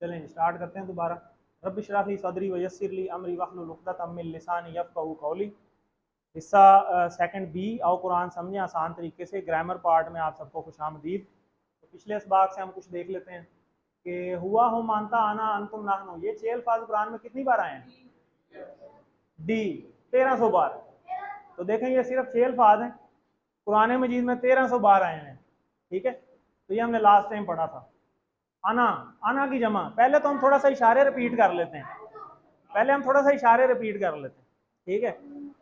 चलें स्टार्ट करते हैं दोबारा। रब्बि इश्रह ली सदरी व यस्सिर ली अमरी वहलुल उक़दतम मिन लिसानी यफ़क़हू क़ौली। हिस्सा सेकंड बी, आओ कुरान समझें आसान तरीके से। ग्रामर पार्ट में आप सबको खुशामदीद। तो पिछले इसबाक से हम कुछ देख लेते हैं कि हुआ हो मानता आना अंतुम नाहनु, ये 6 अल्फाज कुरान में कितनी बार आए हैं? डी 1300 बार। तो देखें ये सिर्फ 6 अल्फाज हैं, कुरान मजीद में 1300 बार आए हैं। ठीक है, तो ये हमने लास्ट टाइम पढ़ा था। आना, आना की जमा। पहले तो हम थोड़ा सा इशारे रिपीट कर लेते हैं, ठीक है।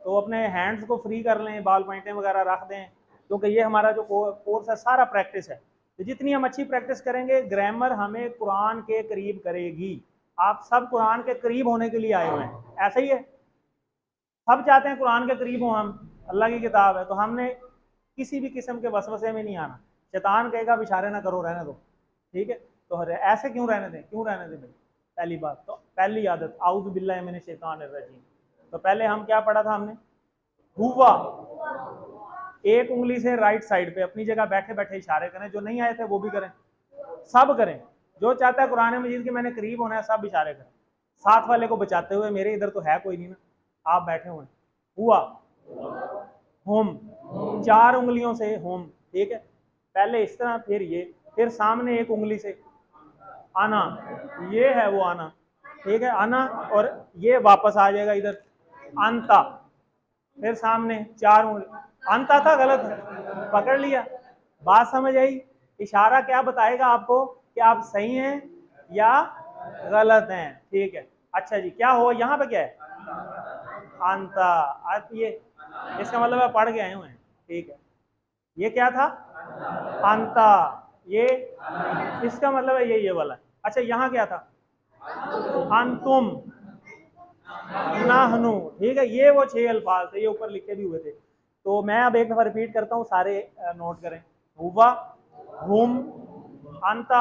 तो अपने हैंड्स को फ्री कर लें, बाल पॉइंटें वगैरह रख दें, क्योंकि ये हमारा जो कोर्स है सारा प्रैक्टिस है। तो जितनी हम अच्छी प्रैक्टिस करेंगे, ग्रामर हमें कुरान के करीब करेगी। आप सब कुरान के करीब होने के लिए आए हुए हैं, ऐसा ही है। सब चाहते हैं कुरान के करीब हो हम, अल्लाह की किताब है। तो हमने किसी भी किस्म के वसवसे में नहीं आना। शैतान कहेगा इशारे ना करो, रहने दो, ठीक है। तो ऐसे क्यों रहने दें भाई? पहली बात तो पहली आदत आऊज़ु बिल्लाहि मिनश शैतानिर रजीम। तो पहले हम क्या पढ़ा था हमने? हुआ। एक उंगली से राइट साइड पे अपनी जगह बैठे बैठे इशारे करें, जो नहीं आए थे वो भी करें, सब करें। जो चाहता है कुरान मजीद के मैंने करीब होना है, सब इशारे करें, साथ वाले को बचाते हुए। मेरे इधर तो है कोई नहीं ना, आप बैठे हुए। हुआ, होम, 4 उंगलियों से होम, ठीक है। पहले इस तरह, फिर ये, फिर सामने एक उंगली से आना, ये है वो आना, ठीक है। आना, और ये वापस आ जाएगा इधर, अंता। फिर सामने 4 उंगली, अंता था गलत है, पकड़ लिया। बात समझ आई? इशारा क्या बताएगा आपको कि आप सही हैं या गलत हैं, ठीक है। अच्छा जी, क्या हो यहाँ पे? क्या है? अंता। अब ये इसका मतलब है पढ़ के आए हुए हैं, ठीक है। ये क्या था? अंता। ये इसका मतलब है ये वाला। अच्छा, यहाँ क्या था? अंतुम, नाहनु, ठीक है। ये वो 6 अल्फाज थे, ये ऊपर लिखे भी हुए थे। तो मैं अब एक दफा रिपीट करता हूँ, सारे नोट करें। हुआ, हुम, अंता,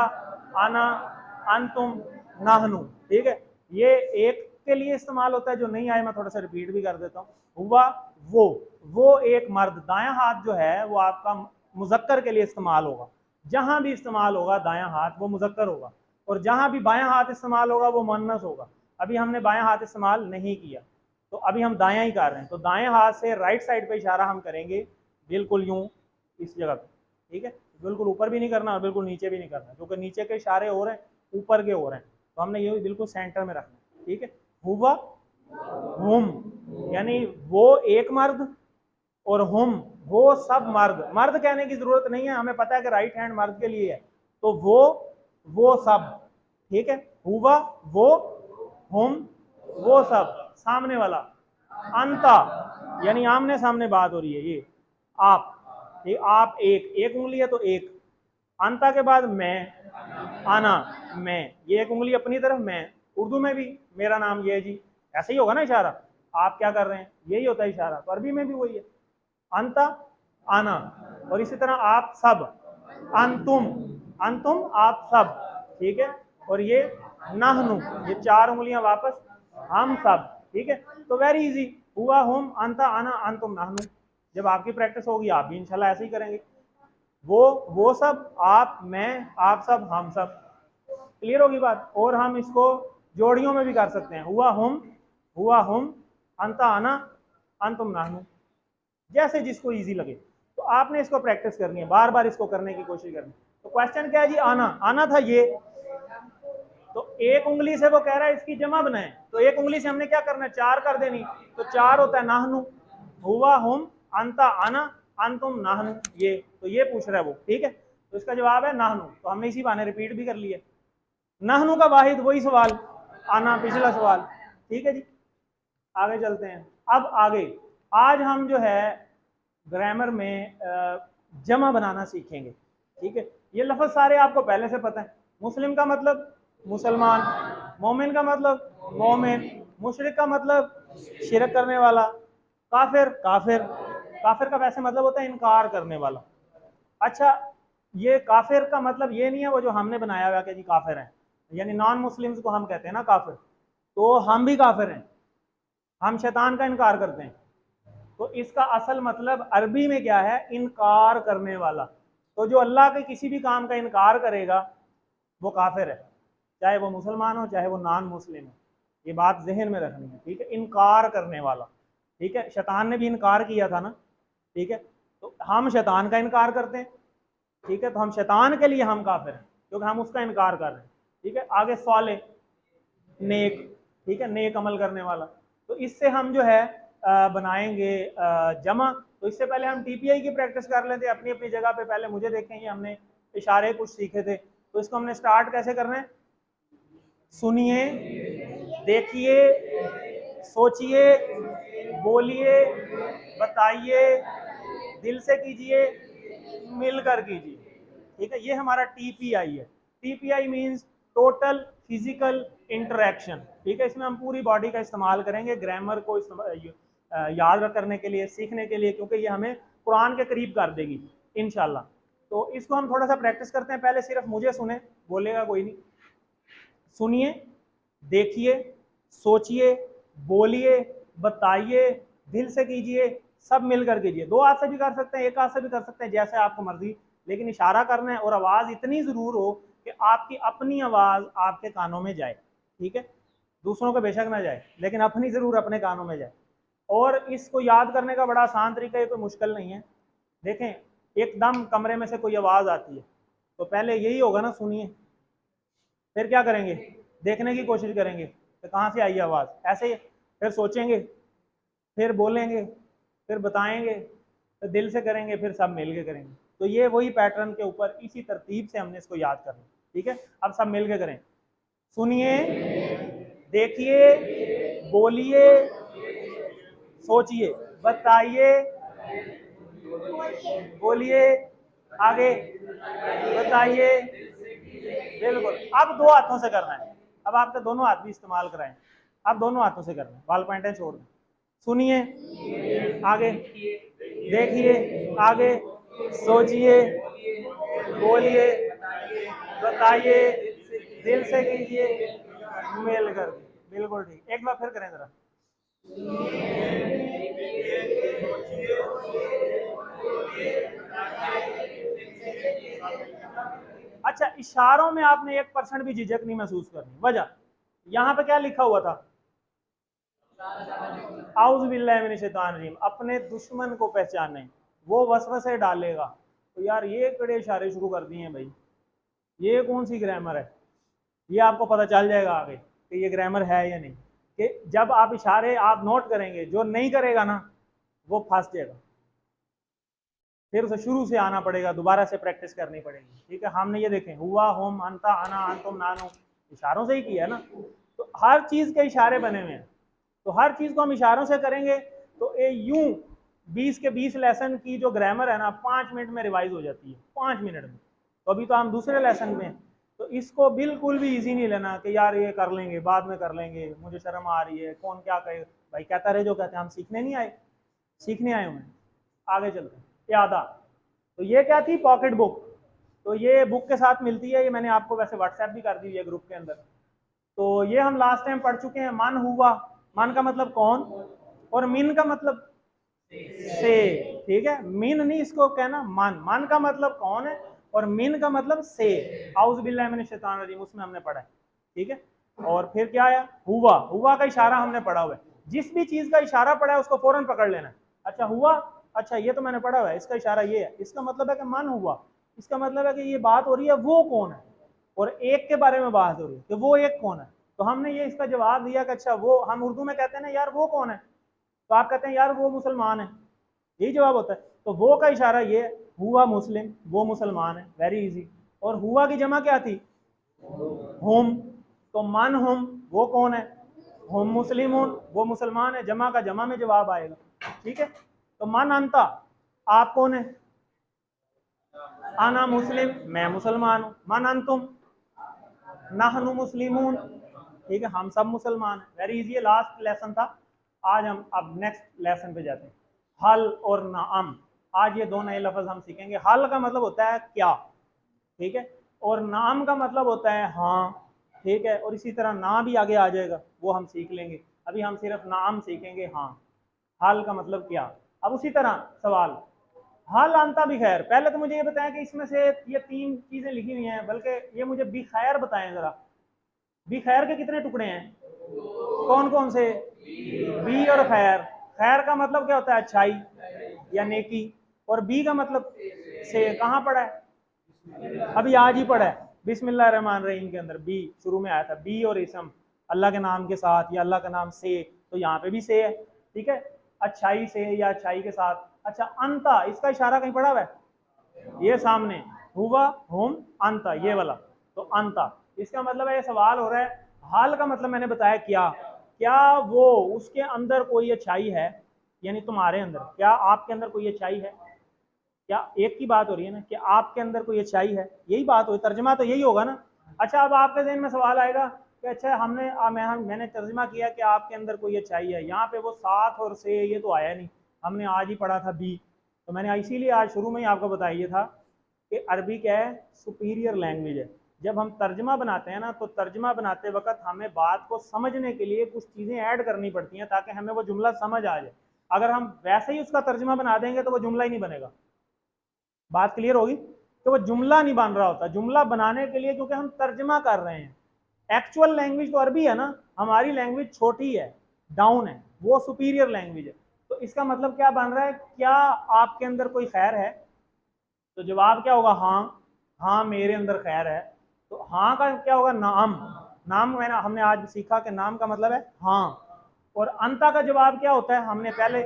आना, अंतुम, नाहनु, ठीक है। ये एक के लिए इस्तेमाल होता है, जो नहीं आए मैं थोड़ा सा रिपीट भी कर देता हूँ। हुआ, वो एक मर्द। दायां हाथ जो है वो आपका मुजक्कर के लिए इस्तेमाल होगा। जहां भी इस्तेमाल होगा दायां हाथ, वो मुजक्कर होगा। और जहां भी बायां हाथ इस्तेमाल होगा वो मुअन्नस होगा। अभी हमने बायां हाथ इस्तेमाल नहीं किया, तो अभी हम दायां ही कर रहे हैं। तो दाएं हाथ से राइट साइड पे इशारा हम करेंगे, बिल्कुल यूं, इस जगह पे, ठीक है। बिल्कुल ऊपर भी नहीं करना और बिल्कुल नीचे भी नहीं करना, क्योंकि नीचे के इशारे हो रहे हैं, ऊपर के हो रहे हैं। तो हमने ये बिल्कुल सेंटर में रखना है, ठीक है। हुआ, हुम, यानी वो एक मर्द, और हुम, वो सब मर्द। मर्द कहने की जरूरत नहीं है, हमें पता है कि राइट हैंड मर्द के लिए है। तो वो सब, ठीक है। हुआ, वो, हुम, वो सब, सामने वाला। अंता, यानी आमने सामने बात हो रही है। ये आप, ये आप, एक उंगली है तो एक। अंता के बाद मैं, आना, मैं, ये एक उंगली अपनी तरफ, मैं। उर्दू में भी मेरा नाम ये है जी, ऐसे ही होगा ना इशारा। आप क्या कर रहे हैं, यही होता है इशारा। तो अरबी में भी वही है, अंता, आना। और इसी तरह आप सब, अंतुम, अंतुम आप सब, ठीक है। और ये नाहनु, ये 4 उंगलियां वापस, हम सब, ठीक है। तो वेरी इजी, हुआ, हुम, अंता, आना, अंतुम, नाहनु। जब आपकी प्रैक्टिस होगी आप भी इंशाल्लाह ऐसे ही करेंगे। वो सब, आप, मैं, आप सब, हम सब। क्लियर होगी बात? और हम इसको जोड़ियों में भी कर सकते हैं। हुआ, हुम, अंता, आना, अंतुम, नाहनु, जैसे जिसको इजी लगे। तो आपने इसको प्रैक्टिस करनी है, बार बार इसको करने की कोशिश करनी। तो क्वेश्चन क्या है जी? आना, आना था ये। तो एक उंगली से वो कह रहा है इसकी जमा बनाए, तो एक उंगली से हमने क्या करना है? 4 कर देनी। तो 4 होता है नाहनु। हुआ, हुम, अंता, आना, अंतुम, नाहनु, ये। तो ये पूछ रहा है वो, ठीक है। तो इसका जवाब है नाहनु। तो हमने इसी बहाने रिपीट भी कर लिया। नाहनु का वाहिद वही सवाल, आना पिछला सवाल, ठीक है जी। आगे चलते हैं। अब आगे आज हम जो है ग्रामर में जमा बनाना सीखेंगे, ठीक है। ये लफ्ज़ सारे आपको पहले से पता है। मुस्लिम का मतलब मुसलमान, मोमिन का मतलब मोमिन, मुशरिक का मतलब शिरक करने वाला, काफिर, काफिर का वैसे मतलब होता है इनकार करने वाला। अच्छा, ये काफिर का मतलब ये नहीं है वो जो हमने बनाया हुआ कि जी काफिर हैं, यानी नॉन मुस्लिम्स को हम कहते हैं ना काफिर। तो हम भी काफिर हैं, हम शैतान का इनकार करते हैं। तो इसका असल मतलब अरबी में क्या है? इनकार करने वाला। तो जो अल्लाह के किसी भी काम का इनकार करेगा वो काफिर है, चाहे वो मुसलमान हो चाहे वो नॉन मुस्लिम हो, ये बात जहन में रखनी है, ठीक है। इनकार करने वाला, ठीक है, शैतान ने भी इनकार किया था ना, ठीक है, तो हम शैतान का इनकार करते हैं, ठीक है, तो हम शैतान के लिए हम काफिर हैं क्योंकि हम उसका इनकार कर रहे हैं, ठीक है। आगे सवाल नेक, ठीक है, नेक अमल करने वाला, तो इससे हम जो है बनाएंगे जमा। तो इससे पहले हम टीपीआई की प्रैक्टिस कर लेते हैं अपनी अपनी जगह पे। पहले मुझे देखें, ये हमने इशारे कुछ सीखे थे, तो इसको हमने स्टार्ट कैसे करना है, सुनिए, देखिए, सोचिए, बोलिए, बताइए, दिल से कीजिए, मिलकर कीजिए, ठीक है। ये हमारा टीपीआई है। TPI means total physical interaction, ठीक है। इसमें हम पूरी बॉडी का इस्तेमाल करेंगे ग्रामर को याद करने के लिए, सीखने के लिए, क्योंकि ये हमें कुरान के करीब कर देगी इंशाल्लाह। तो इसको हम थोड़ा सा प्रैक्टिस करते हैं। पहले सिर्फ मुझे सुने, बोलेगा कोई नहीं। सुनिए, देखिए, सोचिए, बोलिए, बताइए, दिल से कीजिए, सब मिलकर कीजिए। दो हाथ से भी कर सकते हैं, एक हाथ से भी कर सकते हैं, जैसे आपको मर्जी, लेकिन इशारा करना है और आवाज़ इतनी ज़रूर हो कि आपकी अपनी आवाज़ आपके कानों में जाए, ठीक है। दूसरों को बेशक ना जाए, लेकिन अपनी ज़रूर अपने कानों में जाए। और इसको याद करने का बड़ा आसान तरीका है, कोई मुश्किल नहीं है। देखें, एकदम कमरे में से कोई आवाज़ आती है तो पहले यही होगा ना, सुनिए, फिर क्या करेंगे, देखने की कोशिश करेंगे कि कहाँ से आई आवाज़, ऐसे ही फिर सोचेंगे, फिर बोलेंगे, फिर बताएंगे, फिर दिल से करेंगे, फिर सब मिल के करेंगे। तो ये वही पैटर्न के ऊपर इसी तरतीब से हमने इसको याद करना, ठीक है। अब सब मिल के करें, सुनिए, देखिए, बोलिए, सोचिए, बताइए, बोलिए, आगे बताइए, बिल्कुल। अब दो हाथों से करना है, अब आपके दोनों हाथ भी इस्तेमाल कराएं, अब दोनों हाथों से करना है, बाल पॉइंटें छोड़ दें। सुनिए, आगे देखिए, आगे सोचिए, बोलिए, बताइए, दिल से कीजिए, मिल कर, बिल्कुल ठीक। एक बार फिर करें जरा। अच्छा, इशारों में आपने 1% भी झिझक नहीं महसूस करनी। वजह, यहाँ पे क्या लिखा हुआ था, आउज़ बिल्लाहि मिनश शैतानिर रजीम, अपने दुश्मन को पहचाने, वो वसवसे डालेगा। तो यार ये कड़े इशारे शुरू कर दिए हैं भाई, ये कौन सी ग्रामर है, ये आपको पता चल जाएगा आगे कि ये ग्रामर है या नहीं। कि जब आप इशारे आप नोट करेंगे, जो नहीं करेगा ना वो फंस जाएगा, फिर उसे शुरू से आना पड़ेगा, दोबारा से प्रैक्टिस करनी पड़ेगी, ठीक है। हमने ये देखें, हुआ, होम, अंता, अना, अंतुम, नानो, इशारों से ही किया है ना। तो हर चीज़ के इशारे बने हुए हैं, तो हर चीज़ को हम इशारों से करेंगे तो ये यूं 20 के 20 लेसन की जो ग्रामर है ना 5 मिनट में रिवाइज हो जाती है, 5 मिनट में। तो अभी तो हम दूसरे लेसन में हैं, तो इसको बिल्कुल भी इजी नहीं लेना कि यार ये कर लेंगे, बाद में कर लेंगे, मुझे शर्म आ रही है, कौन क्या कहे। भाई कहता रहे जो कहते हैं, हम सीखने नहीं आए, सीखने आए हुए हैं। आगे चलते हैं, यादा। तो ये क्या थी, पॉकेट बुक। तो ये बुक के साथ मिलती है, ये मैंने आपको वैसे व्हाट्सएप भी कर दी है ग्रुप के अंदर। तो ये हम लास्ट टाइम पढ़ चुके हैं। मन हुआ, मन का मतलब कौन, और मिन का मतलब से, ठीक है। मिन नहीं इसको कहना, मन, मन का मतलब कौन है और मिन का मतलब से। आउज़ बिल्लाहि मिनश शैतानिर रजीम उसमें हमने पढ़ा है, ठीक है। और फिर क्या आया, हुआ, हुआ का इशारा हमने पढ़ा हुआ है। जिस भी चीज का इशारा पड़ा है उसको फौरन पकड़ लेना है। अच्छा हुआ, अच्छा ये तो मैंने पढ़ा हुआ है, इसका इशारा ये है, इसका मतलब है कि मन हुआ, इसका मतलब है कि ये बात हो रही है वो कौन है, और एक के बारे में बात हो रही है कि वो एक कौन है। तो हमने ये इसका जवाब दिया कि अच्छा वो, हम उर्दू में कहते हैं ना यार वो कौन है, तो आप कहते हैं यार वो मुसलमान है, यही जवाब होता है। तो वो का इशारा ये है, हुआ मुस्लिम, वो मुसलमान है, वेरी इजी। और हुआ की जमा क्या थी, हुम, तो मन हुम, वो कौन है, हुम मुस्लिमून, वो मुसलमान है, जमा का जमा में जवाब आएगा, ठीक है। तो मन अंता, आप कौन है, आना मुस्लिम, मैं मुसलमान हूँ। मन अंतुम, नहनु मुस्लिमून, ठीक है, हम सब मुसलमान हैं, वेरी इजी है। लास्ट लेसन था आज, हम अब नेक्स्ट लेसन पे जाते हैं। हल और नाम, आज ये दो नए लफ्ज हम सीखेंगे। हल का मतलब होता है क्या, ठीक है, और नाम का मतलब होता है हाँ, ठीक है। और इसी तरह ना भी आगे आ जाएगा, वो हम सीख लेंगे। अभी हम सिर्फ नाम सीखेंगे, हाँ। हल का मतलब क्या। अब उसी तरह सवाल, हल अंता भी खैर, पहले तो मुझे ये बताया कि इसमें से ये 3 चीजें लिखी हुई हैं, बल्कि ये मुझे भी खैर बताएं जरा, बी खैर के कितने टुकड़े हैं? कौन कौन से? बी और खैर। खैर का मतलब क्या होता है? अच्छाई या नेकी। और बी का मतलब से। कहाँ पढ़ा है? अभी आज ही पढ़ा है बिस्मिल्लाह रहमान रहीम के अंदर बी शुरू में आया था, बी और इसम, अल्लाह के नाम के साथ या अल्लाह का नाम से, तो यहाँ पे भी से है, ठीक है, अच्छाई से या अच्छाई के साथ। अच्छा, अंता, इसका इशारा कहीं पड़ा हुआ है? ये सामने, हुआ हुम अंता, ये वाला, तो अंता, इसका मतलब है, ये सवाल हो रहा है, हाल का मतलब मैंने बताया क्या, क्या वो उसके अंदर कोई अच्छाई है, यानी तुम्हारे अंदर, क्या आपके अंदर कोई अच्छाई है? क्या एक की बात हो रही है ना कि आपके अंदर कोई अच्छाई है, यही बात हो, तर्जमा तो यही होगा ना। अच्छा, अब आपके जहन में सवाल आएगा कि अच्छा मैंने तर्जमा किया कि आपके अंदर कोई अच्छाई है, यहाँ पे वो साथ और से ये तो आया नहीं, हमने आज ही पढ़ा था बी, तो मैंने इसीलिए आज शुरू में ही आपको बताइए था कि अरबी क्या है? सुपीरियर लैंग्वेज है। जब हम तर्जमा बनाते हैं ना, तो तर्जमा बनाते वक्त हमें बात को समझने के लिए कुछ चीज़ें ऐड करनी पड़ती हैं ताकि हमें वो जुमला समझ आ जाए। अगर हम वैसे ही उसका तर्जमा बना देंगे तो वो जुमला ही नहीं बनेगा। बात क्लियर होगी? तो वो जुमला नहीं बन रहा होता। जुमला बनाने के लिए, क्योंकि हम तर्जमा कर रहे हैं, एक्चुअल लैंग्वेज तो अरबी है ना, हमारी लैंग्वेज छोटी है, डाउन है, वो सुपीरियर लैंग्वेज है। तो इसका मतलब क्या बन रहा है? क्या आपके अंदर कोई खैर है? तो जवाब क्या होगा? हाँ, हाँ मेरे अंदर खैर है। तो हाँ का क्या होगा? नाम। नाम हमने आज सीखा कि नाम का मतलब है हाँ। और अंता का जवाब क्या होता है? हमने पहले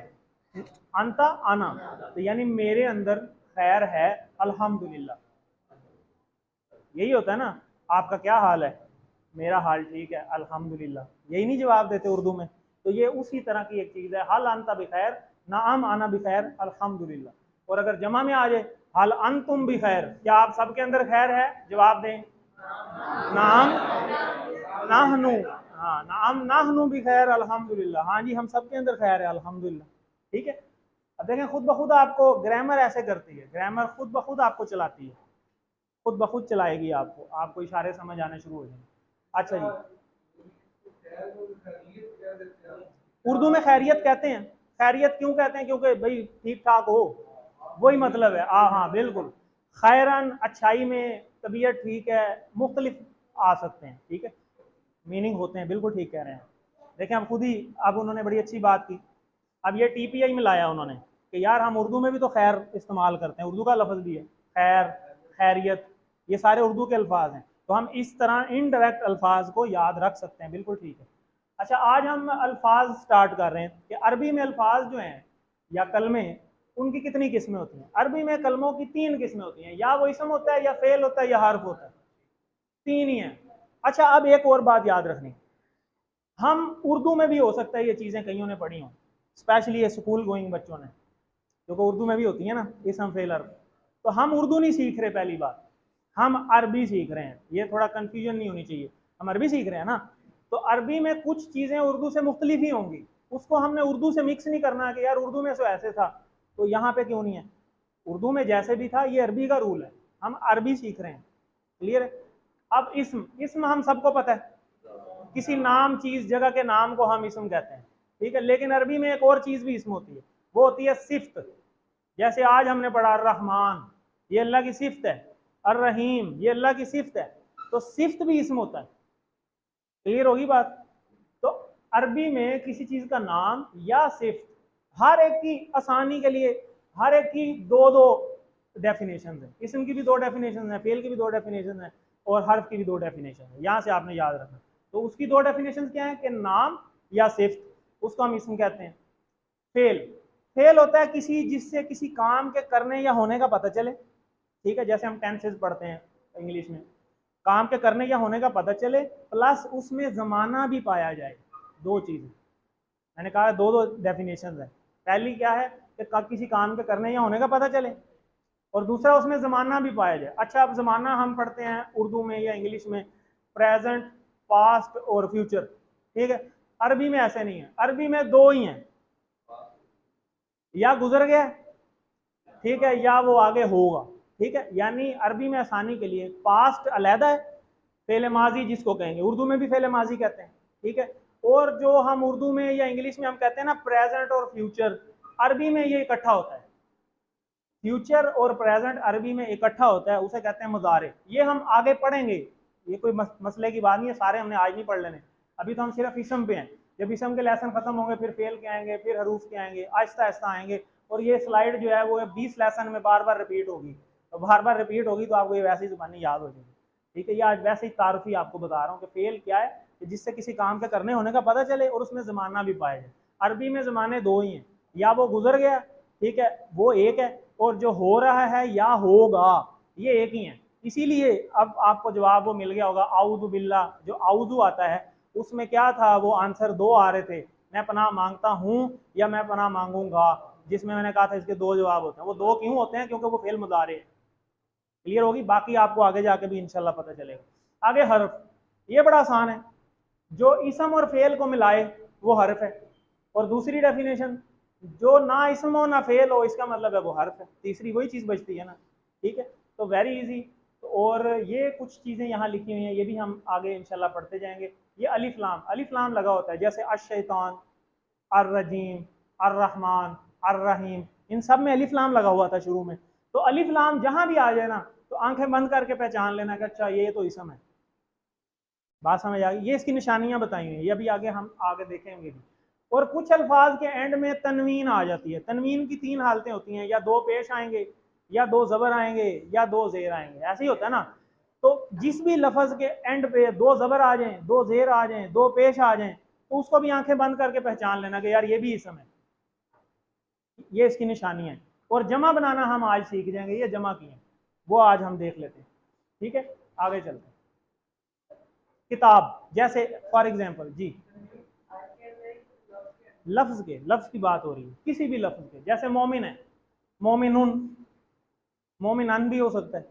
अंता आना, तो यानी मेरे अंदर खैर है अल्हम्दुलिल्लाह, यही होता है ना। आपका क्या हाल है? मेरा हाल ठीक है अल्हम्दुलिल्लाह, यही नहीं जवाब देते उर्दू में? तो ये उसी तरह की एक चीज़ है, हल अंता बिखैर, नाम आना बिखैर अल्हम्दुलिल्लाह। और अगर जमा में आ जाए हल अंतुम बिखैर, क्या आप सबके अंदर खैर है? जवाब दें नाम नाहनु, हाँ नाम नाहनु बिखैर अल्हम्दुलिल्लाह, हाँ जी हम सबके अंदर खैर है अल्हम्दुलिल्लाह, ठीक है। अब देखें, खुद ब खुद आपको ग्रामर ऐसे करती है, ग्रामर खुद ब खुद आपको चलाती है, खुद ब खुद चलाएगी आपको, आपको इशारे समझ आने शुरू हो जाएंगे। अच्छा जी, उर्दू में खैरियत कहते हैं। खैरियत क्यों कहते हैं? क्योंकि भाई ठीक ठाक हो, वही मतलब है। हाँ बिल्कुल, खैरन अच्छाई में, तबीयत ठीक है, मुख्तलिफ आ सकते हैं, ठीक है, मीनिंग होते हैं, बिल्कुल ठीक कह रहे हैं। देखें अब खुद ही, अब उन्होंने बड़ी अच्छी बात की, अब ये टीपीआई में लाया उन्होंने कि यार हम उर्दू में भी तो खैर इस्तेमाल करते हैं, उर्दू का लफ्ज़ भी है खैर, खैरियत, ये सारे उर्दू के अल्फाज हैं, तो हम इस तरह इनडायरेक्ट अल्फाज को याद रख सकते हैं, बिल्कुल ठीक है। अच्छा, आज हम अल्फाज स्टार्ट कर रहे हैं कि अरबी में अल्फाज जो हैं या कलमे, उनकी कितनी किस्में होती हैं। अरबी में कलमों की 3 किस्में होती हैं, या वो इसम होता है, या फेल होता है, या हर्फ होता है, 3 ही हैं। अच्छा, अब एक और बात याद रखनी, हम उर्दू में भी हो सकता है ये चीज़ें कईयों ने पढ़ी हों, स्पेशली ये स्कूल गोइंग बच्चों ने, क्योंकि उर्दू में भी होती है ना इसम फेल हर्फ। तो हम उर्दू नहीं सीख रहे, पहली बात हम अरबी सीख रहे हैं, ये थोड़ा कन्फ्यूजन नहीं होनी चाहिए, हम अरबी सीख रहे हैं ना, तो अरबी में कुछ चीज़ें उर्दू से मुख्तलिफ ही होंगी, उसको हमने उर्दू से मिक्स नहीं करना कि यार उर्दू में तो ऐसे था तो यहाँ पे क्यों नहीं है, उर्दू में जैसे भी था ये अरबी का रूल है, हम अरबी सीख रहे हैं, क्लियर है। अब इस्म, इस्म हम सबको पता है, किसी नाम चीज़ जगह के नाम को हम इस्म कहते हैं, ठीक है, लेकिन अरबी में एक और चीज़ भी इस्म होती है, वो होती है सिफ्त। जैसे आज हमने पढ़ा रहमान, ये अल्लाह की सिफ्त है, अर रहीम ये अल्लाह की सिफ्त है, तो सिफ्त भी इस्म होता है, क्लियर होगी बात। तो अरबी में किसी चीज़ का नाम या सिफ्त, हर एक की आसानी के लिए, हर एक की दो दो डेफिनेशन है, इस्म की भी 2 डेफिनेशन है, फेल की भी 2 डेफिनेशन है, और हर्फ की भी 2 डेफिनेशन है, यहाँ से आपने याद रखना। तो उसकी 2 डेफिनेशन क्या है कि नाम या सिफ्त, उसको हम इस्म कहते हैं। फेल, फेल होता है किसी, जिससे किसी काम के करने या होने का पता चले, ठीक है, जैसे हम टेंसेस पढ़ते हैं इंग्लिश में, काम के करने या होने का पता चले, प्लस उसमें ज़माना भी पाया जाए, 2 चीज़ें मैंने कहा, 2 डेफिनेशन है। पहली क्या है कि किसी काम के करने या होने का पता चले, और दूसरा उसमें ज़माना भी पाया जाए। अच्छा, अब ज़माना हम पढ़ते हैं उर्दू में या इंग्लिश में प्रेजेंट, पास्ट और फ्यूचर, ठीक है, अरबी में ऐसे नहीं है, अरबी में 2 ही हैं, या गुजर गया, ठीक है, या वो आगे होगा, ठीक है, यानी अरबी में आसानी के लिए पास्ट अलहदा है, फेले माजी जिसको कहेंगे, उर्दू में भी फेले माजी कहते हैं, ठीक है, और जो हम उर्दू में या इंग्लिश में हम कहते हैं ना प्रेजेंट और फ्यूचर, अरबी में ये इकट्ठा होता है, फ्यूचर और प्रेजेंट अरबी में इकट्ठा होता है, उसे कहते हैं मुजारे, ये हम आगे पढ़ेंगे, ये कोई मसले की बात नहीं है, सारे हमने आज नहीं पढ़ लेने, अभी तो हम सिर्फ इसम पे हैं। जब इसम के लेसन खत्म होंगे फिर फेल के आएंगे, फिर हरूफ के आएंगे, आहिस्ता आहिस्ता आएंगे। और ये स्लाइड जो है वो 20 लेसन में बार बार रिपीट होगी, तो बार बार रिपीट होगी तो आपको ये वैसे ही जुबानी याद हो जाएगी। ठीक है, ये आज वैसे ही तारुफी आपको बता रहा हूँ कि फेल क्या है, कि जिससे किसी काम के करने होने का पता चले और उसमें ज़माना भी पाया जाए। अरबी में ज़माने दो ही हैं, या वो गुजर गया, ठीक है, वो एक है, और जो हो रहा है या होगा ये एक ही है। इसीलिए अब आपको जवाब वो मिल गया होगा, आउज़ु बिल्लाह, जो आउज़ु आता है उसमें क्या था, वो आंसर दो आ रहे थे, मैं पनाह मांगता हूँ या मैं पनाह मांगूंगा, जिसमें मैंने कहा था इसके दो जवाब होते हैं। वो दो क्यों होते हैं, क्योंकि वो फेल मुदारे है। क्लियर होगी, बाकी आपको आगे जाके भी इंशाल्लाह पता चलेगा। आगे हर्फ, ये बड़ा आसान है, जो इसम और फेल को मिलाए वो हर्फ है। और दूसरी डेफिनेशन, जो ना इसम हो ना फेल हो, इसका मतलब है वो हर्फ है। तीसरी वही चीज़ बचती है ना। ठीक है, तो वेरी इजी। और ये कुछ चीज़ें यहाँ लिखी हुई हैं, ये भी हम आगे इंशाल्लाह पढ़ते जाएंगे। ये अलिफ लाम, अलिफ लाम लगा होता है, जैसे अश-शैतान, अर्रजीम, अर्रहमान, अर्रहीम, इन सब में अलिफ लाम लगा हुआ था शुरू में। तो अलिफ लाम जहां भी आ जाए ना, तो आंखें बंद करके पहचान लेना कि अच्छा ये तो इसम है। बात समझ आ गई, ये इसकी निशानियां बताई हुई हैं, ये अभी आगे हम आगे देखेंगे भी। और कुछ अल्फाज के एंड में तनवीन आ जाती है। तनवीन की तीन हालतें होती हैं, या दो पेश आएंगे, या दो जबर आएंगे, या दो जेर आएंगे, ऐसे ही होता है ना। तो जिस भी लफ्ज के एंड पे दो जबर आ जाएं, दो जेर आ जाएं, दो पेश आ जाएं, तो उसको भी आंखें बंद करके पहचान लेना कि यार ये भी इसम है। ये इसकी निशानी है। और जमा बनाना हम आज सीख जाएंगे, ये जमा की है वो आज हम देख लेते हैं। ठीक है, आगे चलते हैं। किताब, जैसे फॉर एग्जाम्पल जी, लफ्ज की बात हो रही है, किसी भी लफ्ज के, जैसे मोमिन है, मोमिनुन, मोमिनन भी हो सकता है,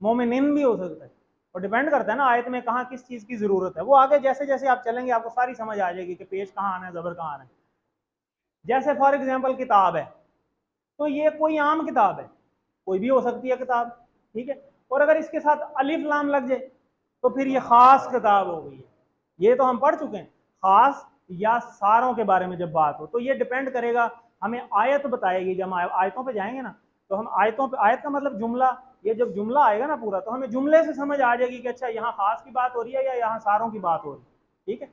मोमिनिन भी हो सकता है, और डिपेंड करता है ना आयत में कहाँ किस चीज़ की ज़रूरत है। वो आगे जैसे जैसे आप चलेंगे आपको सारी समझ आ जाएगी कि पेश कहाँ आना है, ज़बर कहाँ आना है। जैसे फॉर एग्जाम्पल किताब है, तो ये कोई आम किताब है, कोई भी हो सकती है किताब। ठीक है, और अगर इसके साथ अलिफ लाम लग जाए तो फिर ये खास किताब हो गई है। ये तो हम पढ़ चुके हैं, खास या सारों के बारे में जब बात हो, तो ये डिपेंड करेगा, हमें आयत बताएगी। जब हम आयतों पे जाएंगे ना, तो हम आयतों पे, आयत का मतलब जुमला, ये जब जुमला आएगा ना पूरा, तो हमें जुमले से समझ आ जाएगी कि अच्छा यहाँ खास की बात हो रही है या यहाँ सारों की बात हो रही है। ठीक है,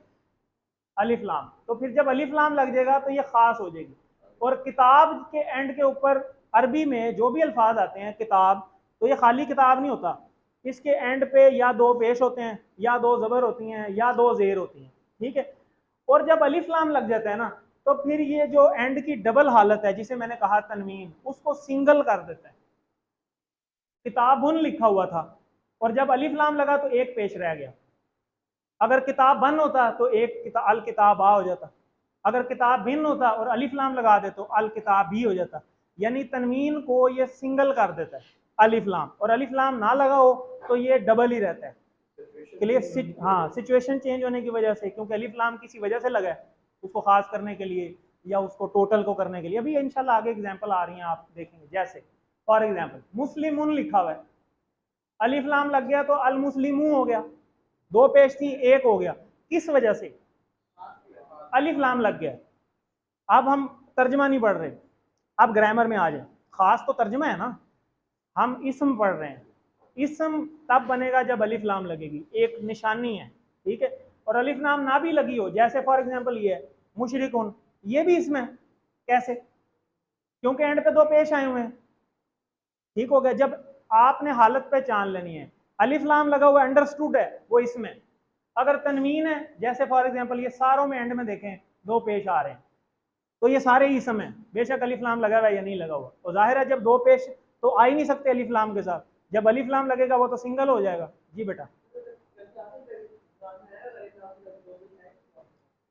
अलिफ लाम, तो फिर जब अलिफ लाम लग जाएगा तो ये खास हो जाएगी। और किताब के एंड के ऊपर अरबी में जो भी अल्फाज आते हैं किताब, तो ये खाली किताब नहीं होता, इसके एंड पे या दो पेश होते हैं, या दो जबर होती हैं, या दो जेर होती हैं। ठीक है, और जब अलिफ लाम लग जाता है ना, तो फिर ये जो एंड की डबल हालत है जिसे मैंने कहा तनवीन, उसको सिंगल कर देता है। किताबुन लिखा हुआ था, और जब अलिफ लाम लगा तो एक पेश रह गया। अगर किताब बन होता तो एक अल किताब आ हो जाता, अगर किताब भिन्न होता और अलिफ लाम लगा दे तो अल किताब भी हो जाता। यानी तनवीन को ये सिंगल कर देता है अलिफ लाम, और अलिफ लाम ना लगा हो तो ये डबल ही रहता है। क्लियर, हाँ, सिचुएशन चेंज होने की वजह से, क्योंकि अलिफ लाम किसी वजह से लगा है, उसको खास करने के लिए या उसको टोटल को करने के लिए। अभी इंशाल्लाह आगे एग्जांपल आ रही हैं, आप देखेंगे। जैसे फॉर एग्जांपल मुस्लिमुन लिखा हुआ है, अलिफ लाम लग गया तो अल मुस्लिमू हो गया, दो पेश थी एक हो गया, किस वजह से, अलिफ लाम लग गया। अब हम तर्जमा नहीं पढ़ रहे, अब ग्रामर में आ जाए। खास तो तर्जमा है ना, हम इसम पढ़ रहे हैं। इसम तब बनेगा जब अलिफ लाम लगेगी, एक निशानी है। ठीक है, और अलिफ लाम ना भी लगी हो, जैसे फॉर एग्जांपल ये है मुशरिकुन, ये भी इसमें कैसे, क्योंकि एंड पे दो पेश आए हुए हैं। ठीक हो गया, जब आपने हालत पहचान लेनी है, अलिफ लाम लगा हुआ अंडरस्टूड है वो इसमें। अगर तनवीन है, जैसे फॉर एग्जांपल ये सारों में एंड में देखें दो पेश आ रहे हैं, तो ये सारे ही इसम है, बेशक अलिफ लाम लगा हुआ है या नहीं लगा हुआ। तो जाहिर है जब दो पेश तो आ ही नहीं सकते अलिफ लाम के साथ, जब अलिफ लाम लगेगा वो तो सिंगल हो जाएगा। जी बेटा,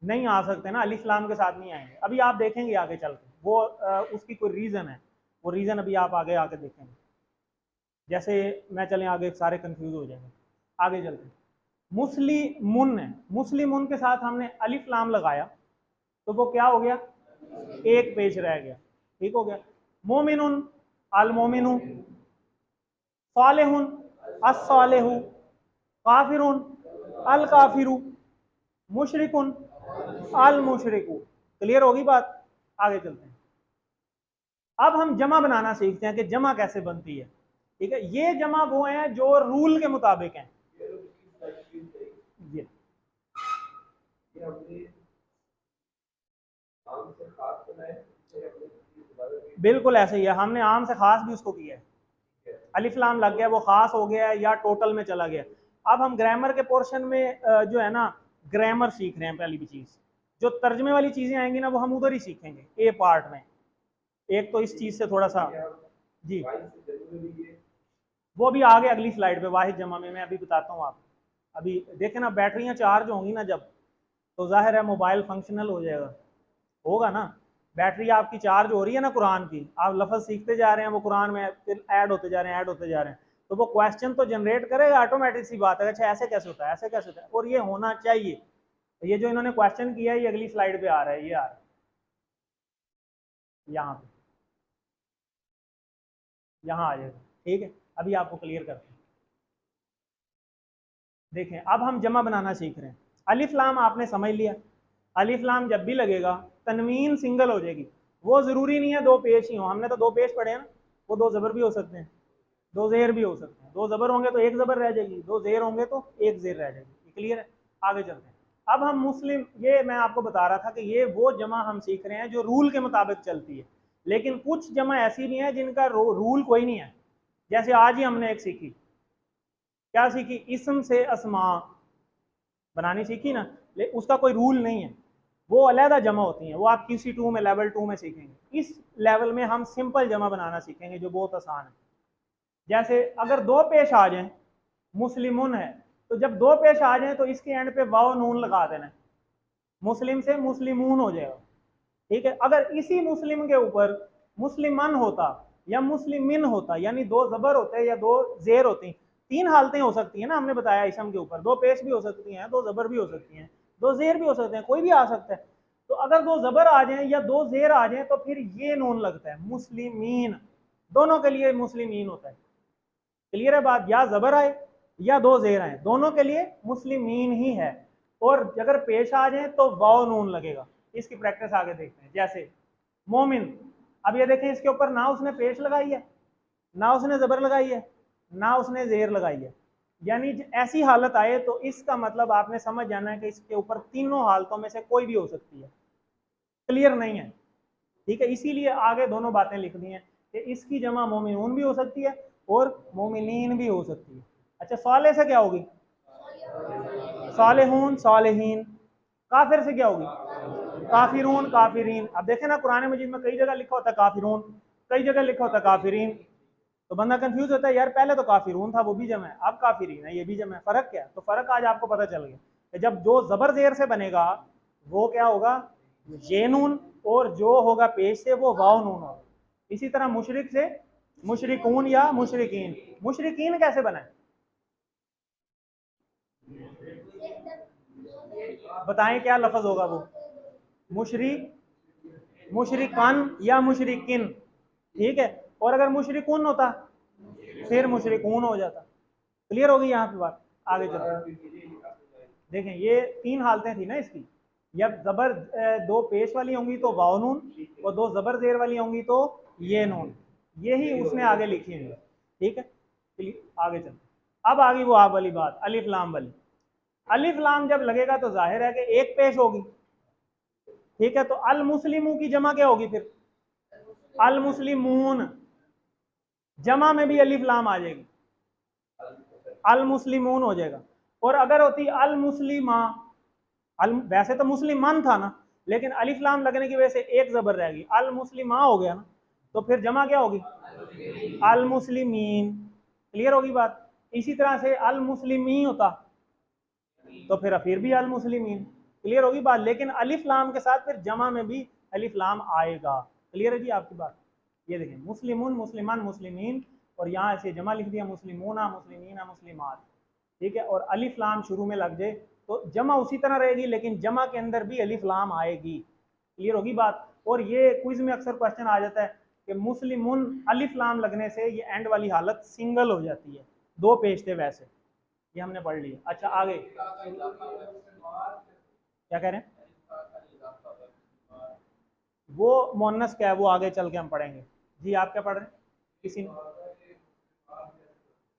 नहीं आ सकते ना, अलिफ लाम के साथ नहीं आएंगे। अभी आप देखेंगे आगे चल के, वो उसकी कोई रीज़न है, वो रीज़न अभी आप आगे आके देखेंगे। जैसे मैं चलें आगे, सारे कंफ्यूज हो जाएंगे। आगे चलते हैं, मुस्लिमुन है, मुस्लिमुन के साथ हमने अलिफ लाम लगाया तो वो क्या हो गया, एक पेज रह गया। ठीक हो गया, मोमिनुन, अल मोमिनु, सालेहुन, अस्सालेहु, काफिरुन, अल काफिरु, मुशरिकुन, अल मुशरिकु। क्लियर होगी बात, आगे चलते हैं। अब हम जमा बनाना सीखते हैं कि जमा कैसे बनती है। ठीक है, ये जमा वो है जो रूल के मुताबिक हैं। बिल्कुल ऐसे ही है, हमने आम से खास भी उसको किया है। अलिफ लाम लग गया, वो खास हो गया या टोटल में चला गया। अब हम ग्रामर के पोर्शन में जो है ना ग्रामर सीख रहे हैं। पहली भी चीज, जो तर्जमे वाली चीजें आएंगी ना वो हम उधर ही सीखेंगे, ए पार्ट में। एक तो इस चीज से थोड़ा सा जी, वो अभी आगे अगली स्लाइड पे वाहिद जमा में मैं अभी बताता हूँ आप। अभी देखें ना, बैटरियां चार्ज होंगी ना जब, तो जाहिर है मोबाइल फंक्शनल हो जाएगा, होगा ना। बैटरी आपकी चार्ज हो रही है ना कुरान की, आप लफ्ज़ सीखते जा रहे हैं, वो कुरान में फिर ऐड होते जा रहे हैं, ऐड होते जा रहे हैं, तो वो क्वेश्चन तो जनरेट करेगा, ऑटोमेटिक सी बात है। अच्छा ऐसे कैसे होता है, ऐसे कैसे होता है, और ये होना चाहिए। तो ये जो इन्होंने क्वेश्चन किया है ये अगली स्लाइड पे आ रहा है, ये आ रहा है यहाँ पे, यहाँ आ जाएगा। ठीक है, अभी आपको क्लियर करते हैं। देखें अब हम जमा बनाना सीख रहे हैं। अलिफ लाम आपने समझ लिया, अलिफ लाम जब भी लगेगा तनवीन सिंगल हो जाएगी। वो जरूरी नहीं है दो पेश ही हो, हमने तो दो पेश पढ़े हैं ना, वो दो जबर भी हो सकते हैं, दो जेर भी हो सकते हैं। दो जबर होंगे तो एक जबर रह जाएगी, दो जेर होंगे तो एक जेर रह जाएगी। क्लियर है, आगे चलते हैं। अब हम मुस्लिम, ये मैं आपको बता रहा था कि ये वो जमा हम सीख रहे हैं जो रूल के मुताबिक चलती है, लेकिन कुछ जमा ऐसी भी हैं जिनका रूल कोई नहीं है। जैसे आज ही हमने एक सीखी, क्या सीखी, इसम से अस्मा बनानी सीखी ना, लेकिन उसका कोई रूल नहीं है, वो अलहदा जमा होती हैं, वो आप किसी टू में लेवल 2 में सीखेंगे। इस लेवल में हम सिंपल जमा बनाना सीखेंगे जो बहुत आसान है। जैसे अगर दो पेश आ जाएं, मुस्लिमुन है, तो जब दो पेश आ जाएं तो इसके एंड पे वाव नून लगा देना, मुस्लिम से मुस्लिमून हो जाएगा। ठीक है, अगर इसी मुस्लिम के ऊपर मुस्लिमन होता या मुस्लिमिन होता, यानी दो जबर होते या दो जेर होती, तीन हालतें हो सकती हैं ना, हमने बताया इसम के ऊपर दो पेश भी हो सकती हैं, दो जबर भी हो सकती हैं, दो जेर भी हो सकते हैं, कोई भी आ सकता है। तो अगर दो जबर आ जाएं या दो जेर आ जाएं तो फिर ये नून लगता है, मुस्लिमीन, दोनों के लिए मुस्लिमीन होता है। क्लियर है बात, या जबर आए या दो जेर आए, दोनों के लिए मुस्लिमीन ही है। और अगर पेश आ जाए तो वाव नून लगेगा। इसकी प्रैक्टिस आगे देखते हैं। जैसे मोमिन, अब ये देखें इसके ऊपर ना उसने पेश लगाई है, ना उसने जबर लगाई है, ना उसने जेर लगाई है, यानी ऐसी हालत आए तो इसका मतलब आपने समझ जाना है कि इसके ऊपर तीनों हालतों में से कोई भी हो सकती है। क्लियर नहीं है, ठीक है, इसीलिए आगे दोनों बातें लिख दी हैं कि इसकी जमा मोमिनून भी हो सकती है और मोमिनीन भी हो सकती है। अच्छा साले से क्या होगी, सालेहून सालेहीन। काफिर से क्या होगी, काफिरून काफिरीन। अब देखें ना कुरान मजीद में कई जगह लिखा होता है काफिरून, कई जगह लिखा होता है काफिरीन, तो बंदा कंफ्यूज होता है, यार पहले तो काफिरून था वो भी जमा है, अब काफिरीन है ये भी जमा है, फर्क क्या है। तो फर्क आज आपको पता चल गया कि जब जो जबर जेर से बनेगा वो क्या होगा, ये नून, और जो होगा पेश से वो वाव नून होगा। इसी तरह मुशरिक से मुशरिकून या मुशरिकीन। मुशरिकीन कैसे बना है, बताएं क्या लफ्ज होगा वो, मुशरिक, मुशरिकान या मुशरिकिन। ठीक है, और अगर मुशरिकून होता फिर मुशरिकून हो जाता। क्लियर होगी यहाँ पे बात, आगे चलते देखें। ये तीन हालतें थी ना इसकी, जब जबर दो पेश वाली होंगी तो वाव नून, और दो जबर जेर वाली होंगी तो ये नून, यही उसने आगे लिखी है। ठीक है, आगे चलते। अब आ गई वो आप वाली बात, अलिफ लाम वाली। अलिफ लाम जब लगेगा तो जाहिर है कि एक पेश होगी। ठीक है, तो अल मुस्लिमू की जमा क्या होगी फिर, अल मुस्लिमून। जमा में भी अलिफ लाम आ जाएगी, अल मुस्लिमून हो जाएगा। और अगर होती अल मुस्लिमा, वैसे तो मुस्लिमान था ना, लेकिन अलिफ लाम लगने की वजह से एक जबर रहेगी, अल मुस्लिमा हो गया ना, तो फिर जमा क्या होगी, अल मुस्लिमीन। क्लियर होगी बात। इसी तरह से अल मुस्लिमी होता तो फिर भी अल मुस्लिमीन। क्लियर होगी बात, लेकिन अलिफ लाम के साथ फिर जमा में भी अलिफ लाम आएगा। क्लियर है जी आपकी बात। ये देखें, मुस्लिमुन मुस्लिमान मुस्लिमीन, और यहाँ ऐसे जमा लिख दिया मुस्लिमूना मुस्लिमीना मुस्लिमात। ठीक है, और अलिफ लाम शुरू में लग जाए तो जमा उसी तरह रहेगी, लेकिन जमा के अंदर भी अलिफ लाम आएगी। क्लियर होगी बात। और ये क्विज में अक्सर क्वेश्चन आ जाता है कि मुस्लिमुन अलिफ लाम लगने से ये एंड वाली हालत सिंगल हो जाती है, दो पेश थे वैसे, ये हमने पढ़ लिया। अच्छा आगे क्या कह रहे हैं, वो मोन्नस क्या है वो आगे चल के हम पढ़ेंगे। जी आप क्या पढ़ रहे हैं, किसी ने,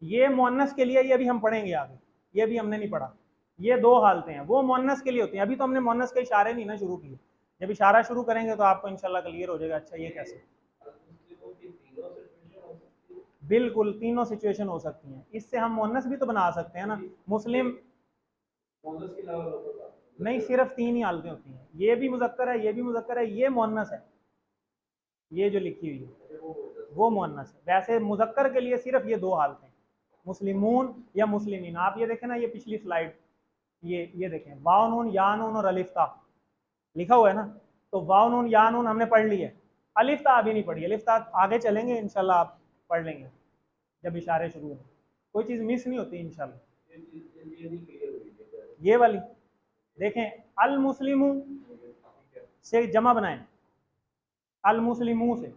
ये मोन्नस के लिए, ये भी हम पढ़ेंगे आगे, ये भी हमने नहीं पढ़ा। ये दो हालतें हैं, वो मोन्नस के लिए होती हैं। अभी तो हमने मोन्नस के इशारे नहीं ना शुरू किए, जब इशारा शुरू करेंगे तो आपको इंशाल्लाह क्लियर हो जाएगा। अच्छा ये कैसे, बिल्कुल तीनों सिचुएशन हो सकती हैं। इससे हम मुअन्नस भी तो बना सकते हैं ना, मुस्लिम। नहीं, सिर्फ तीन ही हालतें होती हैं, ये भी मुज़क्कर है, ये भी मुज़क्कर है, ये मुअन्नस है, ये जो लिखी हुई है वो मुअन्नस है। वैसे मुज़क्कर के लिए सिर्फ ये दो हालतें, मुस्लिमून या मुस्लिमीन। आप ये देखें ना, ये पिछली स्लाइड, ये देखें, वाव नून या नून और अलिफ ता लिखा हुआ है ना, तो वाव नून या नून हमने पढ़ ली है, अलिफ ता अभी नहीं पढ़ी। अलिफ ता आगे चलेंगे इंशाल्लाह, आप पढ़ लेंगे जब इशारे शुरू हों, कोई चीज़ मिस नहीं होती इंशाल्लाह। ये वाली देखें, अल मुस्लिमू से जमा बनाएं, अल मुस्लिमू से,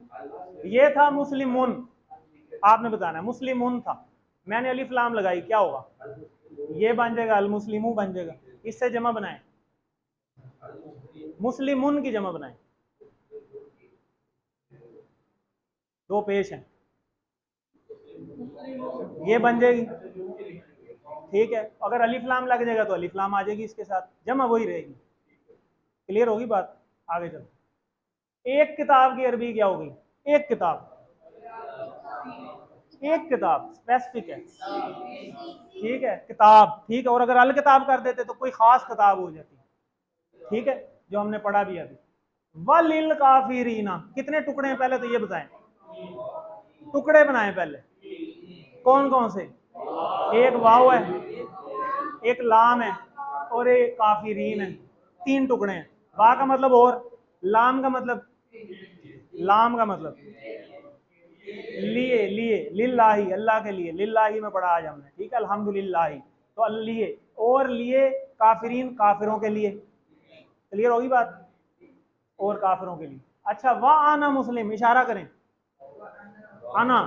ये था मुस्लिमुन, आपने बताना है मुस्लिमुन था, मैंने अलिफ लाम लगाई, क्या होगा, ये बन जाएगा अल मुस्लिमू बन जाएगा। इससे जमा बनाएं, मुस्लिमुन की जमा बनाएं, दो पेश हैं, ये बन जाएगी, ठीक है। अगर अलिफ लाम लग जाएगा तो अलिफ लाम आ जाएगी इसके साथ, जमा वही रहेगी। क्लियर होगी बात, आगे चलो। एक किताब की अरबी क्या होगी, एक किताब, एक किताब स्पेसिफिक है, ठीक है, किताब, ठीक है। और अगर अल किताब कर देते तो कोई खास किताब हो जाती, ठीक है, जो हमने पढ़ा भी अभी। वलिल काफिरीना, कितने टुकड़े हैं पहले तो ये बताएं, टुकड़े बनाए पहले, कौन कौन से, एक वाव है, एक लाम है, और एक काफिरीन है, तीन टुकड़े हैं। बा का मतलब और, लाम का मतलब, लाम का मतलब लिए, लिए, लिल्लाही, अल्लाह के लिए, लिल्लाही में पढ़ा आज हमने, ठीक है, अल्हम्दुलिल्लाही, तो लिए, और लिए काफिरीन, काफिरों के लिए। क्लियर होगी बात, और काफिरों के लिए। अच्छा, वाह आना मुस्लिम, इशारा करें, आना,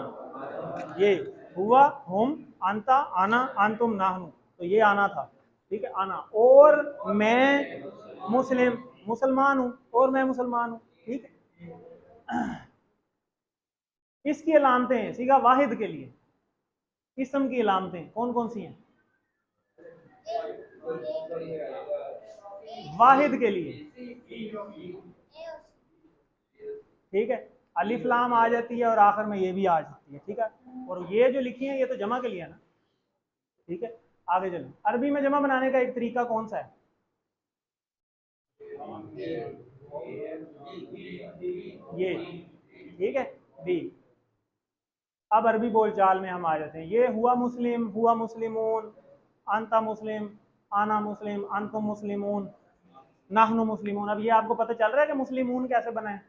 ये हुआ, हुम, अंता, आना, अंतुम, नाहनु, तो ये आना था, ठीक है, आना, और मैं मुस्लिम, मुसलमान हूं, और मैं मुसलमान हूं, ठीक है। इसकी अलामतें हैं सीगा वाहिद के लिए, इस्म की अलामतें कौन कौन सी हैं, वाहिद के लिए, ठीक है, अलिफ लाम आ जाती है और आखिर में ये भी आ जाती है, ठीक है। और ये जो लिखी है ये तो जमा के लिए है ना, ठीक है। आगे चलें, अरबी में जमा बनाने का एक तरीका कौन सा है, ये, ठीक है, बी। अब अरबी बोलचाल में हम आ जाते हैं, ये हुआ मुस्लिम, हुआ मुस्लिमून, अंता मुस्लिम, आना मुस्लिम, अंतुम मुस्लिमून, नाहनु मुस्लिमून। अब ये आपको पता चल रहा है कि मुस्लिमून कैसे बना है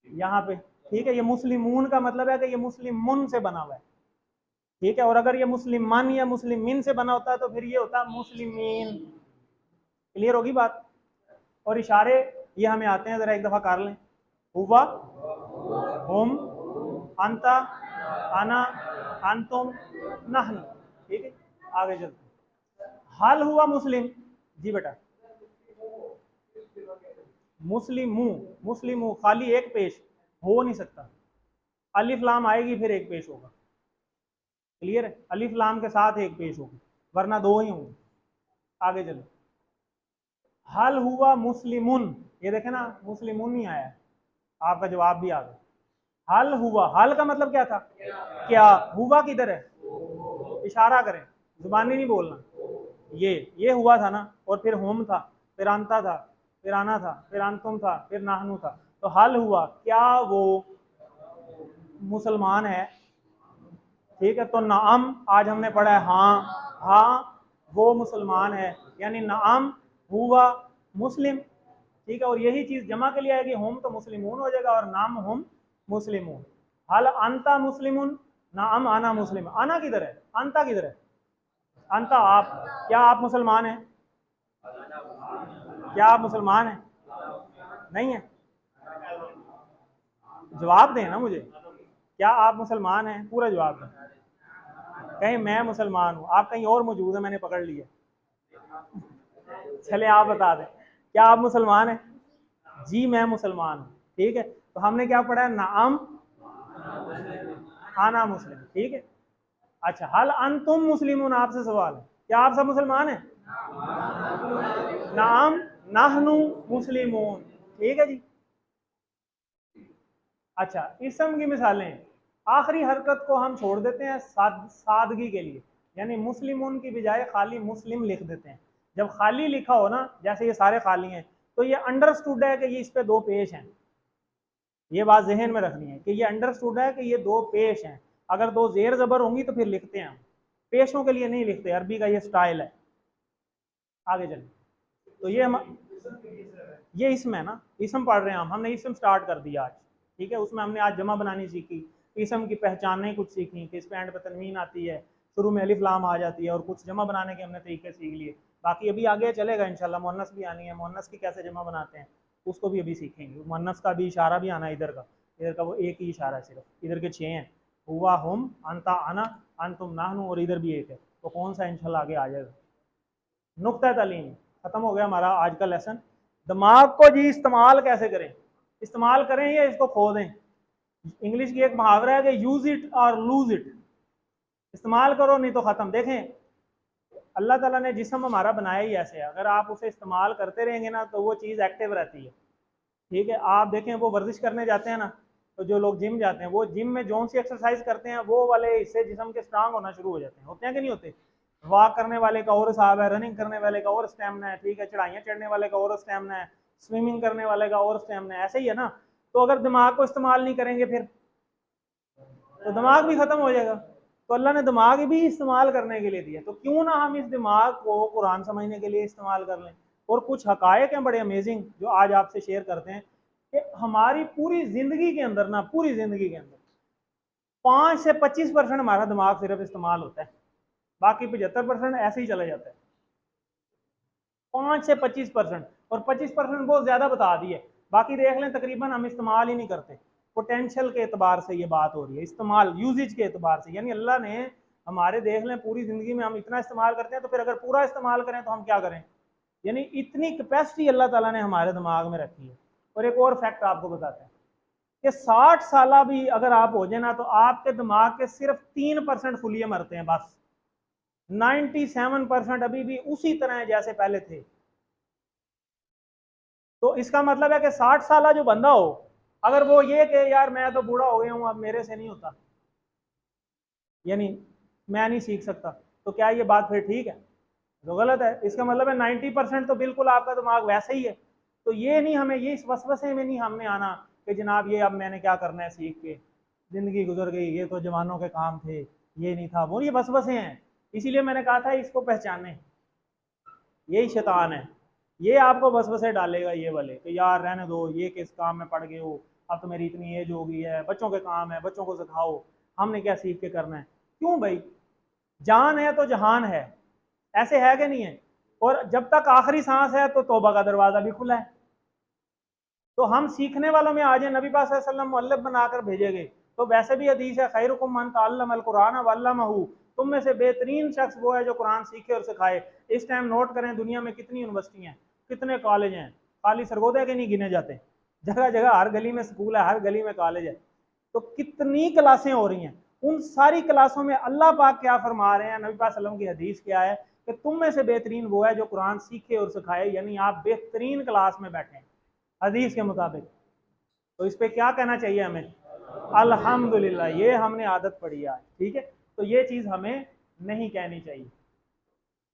यहाँ पे, ठीक है। ये मुस्लिमून का मतलब है कि ये मुस्लिमुन से बना हुआ है, ठीक है। और अगर ये मुस्लिमान या मुस्लिमीन से बना होता है तो फिर ये होता है मुस्लिमीन। क्लियर होगी बात। और इशारे ये हमें आते हैं, जरा एक दफा कर लें, हुआ, हुम, अंता, आना, अंतुम, नहनु, ठीक है। आगे चलते, हल हुआ मुस्लिम, जी बेटा, मुस्लिमू, मुस्लिमू खाली एक पेश हो नहीं सकता, अलिफ लाम आएगी फिर एक पेश होगा, क्लियर है, अलिफ लाम के साथ एक पेश होगी, वरना दो ही होंगे। आगे चलो, हल हुआ मुस्लिमुन, ये देखे ना मुस्लिमुन नहीं आया, आपका जवाब भी आ गया। हल हुआ, हल का मतलब क्या था, क्या, हुआ किधर है, इशारा करें, जुबानी नहीं बोलना, ये हुआ था ना, और फिर होम था, फिर अंता था, फिर आना था, फिर अंतुम था, फिर नाहनु था, तो हल हुआ, क्या वो मुसलमान है, ठीक है। तो नाम आज हमने पढ़ा है, हाँ, हाँ वो मुसलमान है, यानी नाम हुआ मुस्लिम, ठीक है। और यही चीज जमा के लिए आएगी, होम तो मुस्लिमून हो जाएगा, और नाम होम मुस्लिमून। हल अंता मुस्लिमुन, नाम आना मुस्लिम, आना किधर है, अंता किधर है, अंता आप, क्या आप मुसलमान हैं, क्या आप मुसलमान हैं, नहीं है, जवाब दें ना मुझे, क्या आप मुसलमान हैं, पूरा जवाब दें। कहीं मैं मुसलमान हूँ, आप कहीं और मौजूद है, मैंने पकड़ लिया, चले आप बता दें, क्या आप मुसलमान हैं, जी मैं मुसलमान हूँ, ठीक है। तो हमने क्या पढ़ा है, नाम, आना मुस्लिम, ठीक है। अच्छा, हल अंतुम मुस्लिमून, आपसे सवाल है, क्या आप सब मुसलमान हैं, नाम, नाहनु मुस्लिमून, ठीक है जी। अच्छा, इसम की मिसालें, आखिरी हरकत को हम छोड़ देते हैं सादगी के लिए, यानी मुस्लिमून की बजाय खाली मुस्लिम लिख देते हैं। जब खाली लिखा हो ना, जैसे ये सारे खाली हैं, तो ये अंडरस्टूड है कि ये इस पे दो पेश हैं। ये बात जहन में रखनी है कि ये अंडरस्टूड है कि ये दो पेश हैं। अगर दो जेर जबर होंगी तो फिर लिखते हैं हम, पेशों के लिए नहीं लिखते, अरबी का ये स्टाइल है। आगे चलिए, तो ये इसम है ना, इसम पढ़ रहे हैं हमने इसम स्टार्ट कर दिया आज, ठीक है। उसमें हमने आज जमा बनानी सीखी, इसम की पहचानें कुछ सीखी कि इस पे एंड पे तनवीन आती है, शुरू में अलिफ लाम आ जाती है, और कुछ जमा बनाने के हमने तरीके सीख लिए। बाकी अभी आगे चलेगा इंशाल्लाह, मुअन्नस भी आनी है, मुअन्नस की कैसे जमा बनाते हैं उसको भी अभी सीखेंगे। मुअन्नस का भी इशारा भी आना है, इधर का वो एक ही इशारा है सिर्फ, इधर के 6 हैं, हुआ हम, अंता आना, अंतुम नाहनु, और इधर भी एक है, तो कौन सा इंशाल्लाह आगे आ जाएगा। नुक्ता तालीम खत्म हो गया हमारा आज का लेसन। दिमाग को जी इस्तेमाल कैसे करें, इस्तेमाल करें या इसको खो दें। इंग्लिश की एक मुहावरा है कि यूज इट और लूज इट, इस्तेमाल करो नहीं तो खत्म। देखें, अल्लाह ताला ने जिस्म हमारा बनाया ही ऐसे है, अगर आप उसे इस्तेमाल करते रहेंगे ना तो वो चीज़ एक्टिव रहती है, ठीक है। आप देखें, वो वर्जिश करने जाते हैं ना, तो जो लोग जिम जाते हैं, वो जिम में जो सी एक्सरसाइज करते हैं वो वाले हिस्से जिस्म के स्ट्रांग होना शुरू हो जाते हैं, होते हैं कि नहीं होते। वॉक करने वाले का और हिसाब है, रनिंग करने वाले का और स्टेमिना है, ठीक है, चढ़ाइयाँ चढ़ने वाले का और स्टेमिना है, स्विमिंग करने वाले का और स्टेमिना है, ऐसे ही है ना। तो अगर दिमाग को इस्तेमाल नहीं करेंगे फिर तो दिमाग भी खत्म हो जाएगा। तो अल्लाह ने दिमाग भी इस्तेमाल करने के लिए दिया, तो क्यों ना हम इस दिमाग को कुरान समझने के लिए इस्तेमाल कर लें। और कुछ हकायक हैं बड़े अमेजिंग जो आज आपसे शेयर करते हैं कि हमारी पूरी जिंदगी के अंदर ना, पूरी जिंदगी के अंदर 5 से 25% हमारा दिमाग सिर्फ इस्तेमाल होता है, बाकी 75% ऐसे ही चला जाता है। 5 से 25%, और 25% बहुत ज्यादा बता दिए, बाकी देख लें तकरीबन हम इस्तेमाल ही नहीं करते। पोटेंशियल के एतबार से ये बात हो रही है, इस्तेमाल यूजेज के एतबार से, यानी अल्लाह ने हमारे, देख लें, पूरी जिंदगी में हम इतना इस्तेमाल करते हैं, तो फिर अगर पूरा इस्तेमाल करें तो हम क्या करें। यानी इतनी कैपेसिटी अल्लाह ताला ने हमारे दिमाग में रखी है। और एक और फैक्ट आपको बताते हैं कि 60 साल भी अगर आप हो जाए ना, तो आपके दिमाग के सिर्फ 3% खुलिए मरते हैं बस, 97% अभी भी उसी तरह है जैसे पहले थे। तो इसका मतलब है कि 60 साल जो बंदा हो, अगर वो ये कि यार मैं तो बूढ़ा हो गया हूं, अब मेरे से नहीं होता, यानी मैं नहीं सीख सकता, तो क्या ये बात फिर ठीक है? तो गलत है। इसका मतलब है 90% तो बिल्कुल आपका दिमाग वैसा ही है। तो ये नहीं, हमें ये इस वसवसे में नहीं हमने आना कि जनाब ये अब मैंने क्या करना है सीख के, जिंदगी गुजर गई, ये तो जवानों के काम थे, ये नहीं था वो, ये वसवसे हैं। इसीलिए मैंने कहा था इसको पहचाने, यही शैतान है, ये आपको वसवसे डालेगा ये वाले कि यार रहने दो, ये किस काम में पड़ गए हो, अब तो मेरी इतनी एज हो गई है, बच्चों के काम है, बच्चों को सिखाओ, हमने क्या सीख के करना है। क्यों भाई, जान है तो जहान है, ऐसे है कि नहीं है। और जब तक आखिरी सांस है तो तौबा का दरवाजा भी खुला है। तो हम सीखने वालों में आ जाए, नबी पाक सल्लल्लाहु अलैहि वसल्लम मुअल्लिम बनाकर भेजे गए। तो वैसे भी हदीस है, खैरुकुम मन तअल्लमल कुरान व अल्लमहु, तुम में से बेहतरीन शख्स वो है जो कुरान सीखे और सिखाए। इस टाइम नोट करें, दुनिया में कितनी यूनिवर्सिटी हैं, कितने कॉलेज हैं, खाली सरगोदे के नहीं गिने जाते, जगह जगह हर गली में स्कूल है, हर गली में कॉलेज है। तो कितनी क्लासें हो रही हैं, उन सारी क्लासों में अल्लाह पाक क्या फरमा रहे हैं, नबी पाक सल्लल्लाहु अलैहि वसल्लम की हदीस क्या है कि तुम में से बेहतरीन वो है जो कुरान सीखे और सिखाए, यानी आप बेहतरीन क्लास में बैठे हदीस के मुताबिक। तो इस पे क्या कहना चाहिए हमें, अल्हम्दुलिल्लाह, ये हमने आदत पड़ी है, ठीक है। तो ये चीज़ हमें नहीं कहनी चाहिए।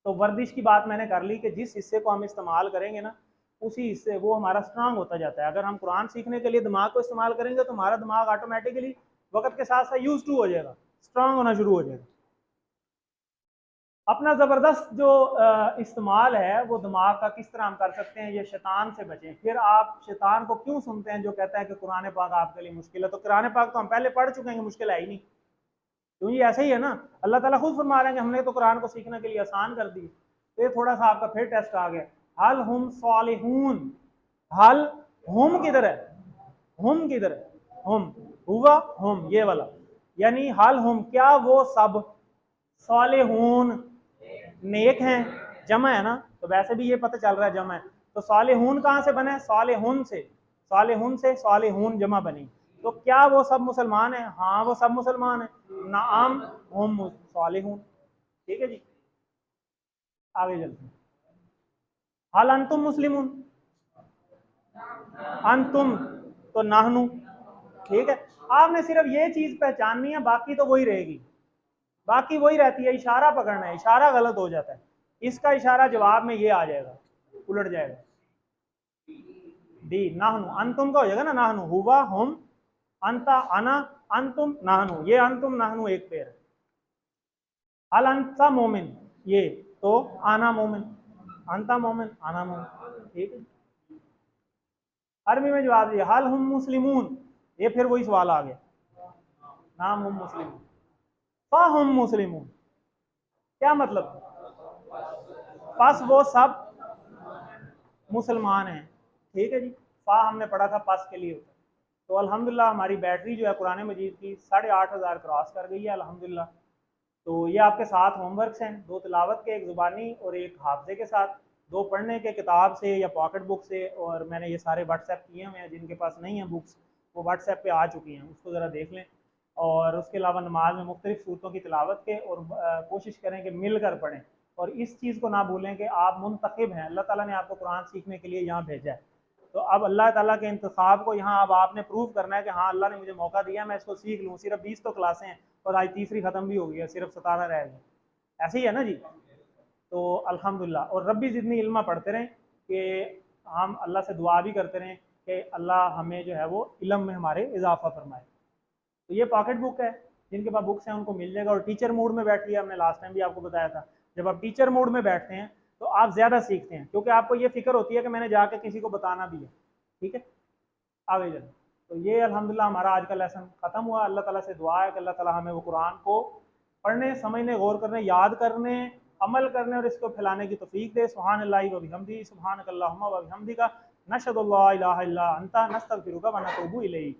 तो वर्जिश की बात मैंने कर ली कि जिस हिस्से को हम इस्तेमाल करेंगे ना, उसी हिस्से वो हमारा स्ट्रांग होता जाता है। अगर हम कुरान सीखने के लिए दिमाग को इस्तेमाल करेंगे तो हमारा दिमाग ऑटोमेटिकली वक्त के साथ साथ यूज टू हो जाएगा, स्ट्रांग होना शुरू हो जाएगा। अपना ज़बरदस्त जो इस्तेमाल है वो दिमाग का किस तरह हम कर सकते हैं, ये शैतान से बचें। फिर आप शैतान को क्यों सुनते हैं जो कहता है कि कुरान पाक आपके लिए मुश्किल है। तो कुरान पाक तो हम पहले पढ़ चुके हैं, मुश्किल है ही नहीं, क्योंकि ऐसे ही है ना। अल्लाह ताला खुद फरमा रहे हैं कि हमने तो कुरान को सीखने के लिए आसान कर दी। तो ये थोड़ा सा आपका फिर टेस्ट आ गया, हल हुम सालिहून, हल हुम किधर है, हुम किधर है, हुम, हुआ हुम, ये वाला, यानी हल हुम, क्या वो सब, सालिहून नेक हैं, जमा है ना, तो वैसे भी ये पता चल रहा है जमा है। तो सालिहून कहाँ से बने, सालिहून से, सालिहून से सालिहून जमा बनी। तो क्या वो सब मुसलमान है, हाँ वो सब मुसलमान है, नाम हम सालिहून, ठीक है जी। आगे चलते हैं, हाल अंतुम मुस्लिमून, अंतुम तो नाहनु, ठीक है, आपने सिर्फ ये चीज पहचाननी है, बाकी तो वही रहेगी, बाकी वही रहती है। इशारा पकड़ना है, इशारा गलत हो जाता है, इसका इशारा जवाब में ये आ जाएगा, उलट जाएगा। डी नाहनु, अंतुम का हो जाएगा ना, नाहनु हुआ हम, अंता अना, अंतुम नाहनु, ये अंतुम नाहनु एक पेड़ है। अल अंता मोमिन, ये तो आना मोमिन, अंता मोमिन आना मोमिन, ठीक है। अरबी में जवाब दिया हल हम मुस्लिमून, ये फिर वही सवाल आ गया, नाम हम मुस्लिमून, फा हम मुस्लिमून, क्या मतलब, पस वो सब मुसलमान हैं, ठीक है जी। फा हमने पढ़ा था पस के लिए होता है। तो अल्हम्दुलिल्लाह हमारी बैटरी जो है कुरान मजीद की 8,500 क्रॉस कर गई है अल्हम्दुलिल्लाह। तो ये आपके साथ होमवर्क्स हैं, 2 तिलावत के, एक ज़ुबानी और एक हाफ़ज़े के साथ, 2 पढ़ने के किताब से या पॉकेट बुक से, और मैंने ये सारे व्हाट्सएप किए हुए हैं, जिनके पास नहीं है बुक्स वो व्हाट्सएप पे आ चुकी हैं, उसको ज़रा देख लें। और उसके अलावा नमाज में मुख्तलिफ सूरतों की तिलावत के, और कोशिश करें कि मिल कर पढ़ें। और इस चीज़ को ना भूलें कि आप मुंतखब हैं, अल्लाह ताला ने आपको कुरान सीखने के लिए यहाँ भेजा है। तो अब अल्लाह ताला के इंतखाब को यहाँ अब आपने प्रूव करना है कि हाँ अल्लाह ने मुझे मौका दिया, मैं इसको सीख लूँ। सिर्फ 20 तो क्लासें हैं और आज तीसरी ख़त्म भी हो गई है, सिर्फ 17 रह गई, ऐसे ही है ना जी। तो अल्हम्दुलिल्लाह, और रब्बी ज़िदनी इल्मा पढ़ते रहें कि हम अल्लाह से दुआ भी करते रहें कि अल्लाह हमें जो है वो इल्म में हमारे इजाफा फरमाए। तो ये पॉकेट बुक है, जिनके पास बुक्स हैं उनको मिल जाएगा। और टीचर मोड में बैठ लिया, हमने लास्ट टाइम भी आपको बताया था, जब आप टीचर मोड में बैठते हैं तो आप ज़्यादा सीखते हैं, क्योंकि आपको ये फिक्र होती है कि मैंने जाके किसी को बताना भी है, ठीक है। आगे चलें, तो ये अल्हम्दुलिल्लाह हमारा आज का लेसन ख़त्म हुआ। अल्लाह ताला से दुआ है कि अल्लाह ताला हमें वो कुरान को पढ़ने, समझने, गौर करने, याद करने, अमल करने और इसको फैलाने की तौफीक दे। सुब्हानल्लाहि व बिहम्दिही, सुब्हानकल्लाहुम्मा व बिहम्दिका, नशहदु अल्ला इलाहा इल्ला अंता, नस्तगफिरुका व नतूबु इलैक।